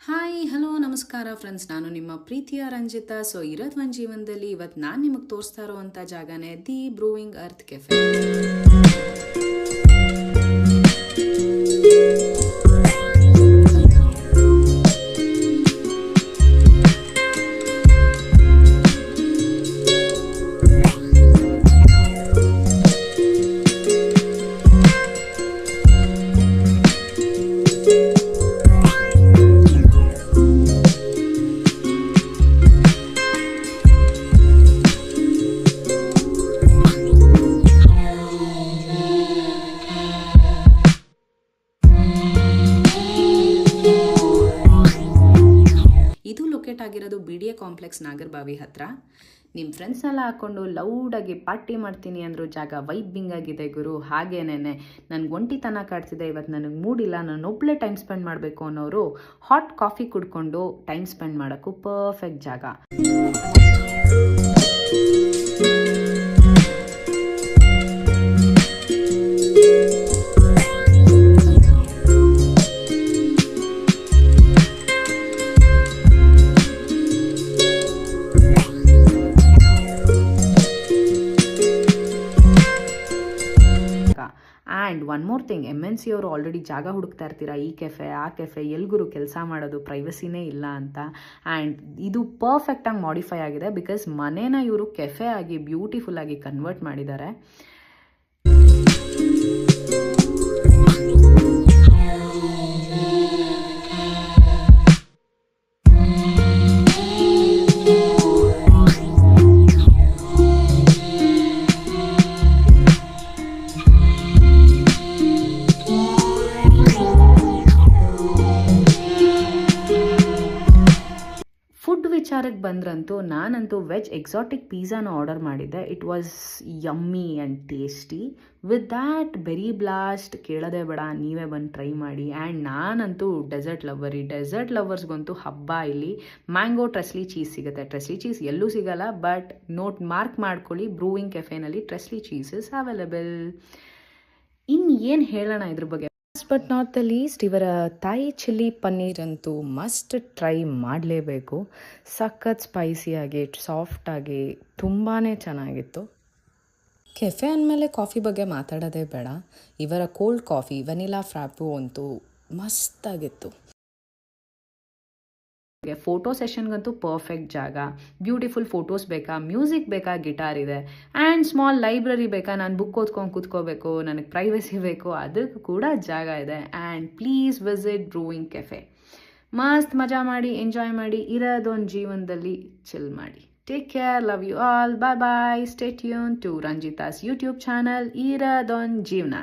Hi hello ನಮಸ್ಕಾರ friends, ನಾನು ನಿಮ್ಮ ಪ್ರೀತಿಯ ರಂಜಿತಾ. ಸೊ ಇರೋದು ಒಂದು ಜೀವನದಲ್ಲಿ ಇವತ್ತು ನಾನು ನಿಮಗೆ ತೋರಿಸ್ತಾ ಇರೋವಂಥ ಜಾಗನೇ ದಿ ಬ್ರೂಯಿಂಗ್ ಅರ್ತ್ ಕೆಫೆ. ಇದು ಲೊಕೇಟ್ ಆಗಿರೋದು BDA ಕಾಂಪ್ಲೆಕ್ಸ್ ನಾಗರಬಾವಿ ಹತ್ರ. ನಿಮ್ಮ ಫ್ರೆಂಡ್ಸ್ನೆಲ್ಲ ಹಾಕ್ಕೊಂಡು ಲೌಡಾಗಿ ಪಾರ್ಟಿ ಮಾಡ್ತೀನಿ ಅಂದರು. ಜಾಗ ವೈಬಿಂಗ್ ಆಗಿದೆ ಗುರು. ಹಾಗೇನೇ ನನಗೆ ಒಂಟಿತನ ಕಾಡ್ತಿದೆ, ಇವತ್ತು ನನಗೆ ಮೂಡಿಲ್ಲ, ನಾನು ಒಬ್ಬಳೇ ಟೈಮ್ ಸ್ಪೆಂಡ್ ಮಾಡಬೇಕು ಅನ್ನೋರು ಹಾಟ್ ಕಾಫಿ ಕುಡ್ಕೊಂಡು ಟೈಮ್ ಸ್ಪೆಂಡ್ ಮಾಡೋಕ್ಕೂ ಪರ್ಫೆಕ್ಟ್ ಜಾಗ. And one more thing, MNC ಅವರು ಆಲ್ರೆಡಿ ಜಾಗ ಹುಡುಕ್ತಾ ಇರ್ತೀರಾ, ಈ ಕೆಫೆ ಆ ಕೆಫೆ ಎಲ್ಗುರು ಕೆಲಸ ಮಾಡೋದು, ಪ್ರೈವಸಿನೇ ಇಲ್ಲ ಅಂತ. ಆ್ಯಂಡ್ ಇದು ಪರ್ಫೆಕ್ಟಾಗಿ ಮಾಡಿಫೈ ಆಗಿದೆ, ಬಿಕಾಸ್ ಮನೇನ ಇವರು ಕೆಫೆ ಆಗಿ ಬ್ಯೂಟಿಫುಲ್ ಆಗಿ ಕನ್ವರ್ಟ್ ಮಾಡಿದ್ದಾರೆ. ಫುಡ್ ವಿಚಾರಕ್ಕೆ ಬಂದ್ರಂತೂ ನಾನಂತೂ ವೆಜ್ ಎಕ್ಸಾಟಿಕ್ ಪಿಜ್ಜಾನ ಆರ್ಡರ್ ಮಾಡಿದ್ದೆ. It was yummy and tasty. With that berry blast ಕೇಳೋದೇ ಬೇಡ, ನೀವೇ ಬಂದು ಟ್ರೈ ಮಾಡಿ. ಆ್ಯಂಡ್ ನಾನಂತೂ ಡೆಸರ್ಟ್ ಲವರ್. ಈ ಡೆಸರ್ಟ್ ಲವರ್ಸ್ಗಂತೂ ಹಬ್ಬ ಇಲ್ಲಿ. ಮ್ಯಾಂಗೋ ಟ್ರೆಸ್ಲಿ ಚೀಸ್ ಸಿಗುತ್ತೆ. ಟ್ರೆಸ್ಲಿ ಚೀಸ್ ಎಲ್ಲೂ ಸಿಗಲ್ಲ, ಬಟ್ ಮಾರ್ಕ್ ಮಾಡ್ಕೊಳ್ಳಿ, ಬ್ರೂಯಿಂಗ್ ಕೆಫೆನಲ್ಲಿ ಟ್ರೆಸ್ಲಿ ಚೀಸ್ ಇಸ್ ಅವೈಲೇಬಲ್. ಇನ್ನು ಏನು ಹೇಳೋಣ ಇದ್ರ ಬಗ್ಗೆ. ಬಟ್ ನಾಟ್ ದ ಲೀಸ್ಟ್, ಇವರ ಥಾಯ್ ಚಿಲ್ಲಿ ಪನ್ನೀರ್ ಅಂತೂ ಮಸ್ಟ್ ಟ್ರೈ ಮಾಡಲೇಬೇಕು. ಸಖತ್ ಸ್ಪೈಸಿಯಾಗಿ, ಸಾಫ್ಟಾಗಿ, ತುಂಬಾ ಚೆನ್ನಾಗಿತ್ತು. ಕೆಫೆ ಅಂದಮೇಲೆ ಕಾಫಿ ಬಗ್ಗೆ ಮಾತಾಡೋದೇ ಬೇಡ. ಇವರ ಕೋಲ್ಡ್ ಕಾಫಿ ವೆನಿಲಾ ಫ್ರಾಪು ಅಂತೂ ಮಸ್ತಾಗಿತ್ತು. ಫೋಟೋ ಸೆಷನ್ಗಂತೂ ಪರ್ಫೆಕ್ಟ್ ಜಾಗ. ಬ್ಯೂಟಿಫುಲ್ ಫೋಟೋಸ್ ಬೇಕಾ, ಮ್ಯೂಸಿಕ್ ಬೇಕಾ, ಗಿಟಾರ್ ಇದೆ. ಆ್ಯಂಡ್ ಸ್ಮಾಲ್ ಲೈಬ್ರರಿ ಬೇಕಾ, ನಾನು ಬುಕ್ ಓದ್ಕೊಂಡು ಕೂತ್ಕೋಬೇಕು, ನನಗೆ ಪ್ರೈವಸಿ ಬೇಕು, ಅದಕ್ಕೂ ಕೂಡ ಜಾಗ ಇದೆ. And please visit brewing cafe. ಮಸ್ತ್ ಮಜಾ ಮಾಡಿ, ಎಂಜಾಯ್ ಮಾಡಿ, ಇರೋದೊಂದು ಜೀವನದಲ್ಲಿ ಚಿಲ್ ಮಾಡಿ. Take care, love you all, bye bye. Stay tune to Ranjitha's YouTube channel ಇರೋದೊಂದು ಜೀವನ.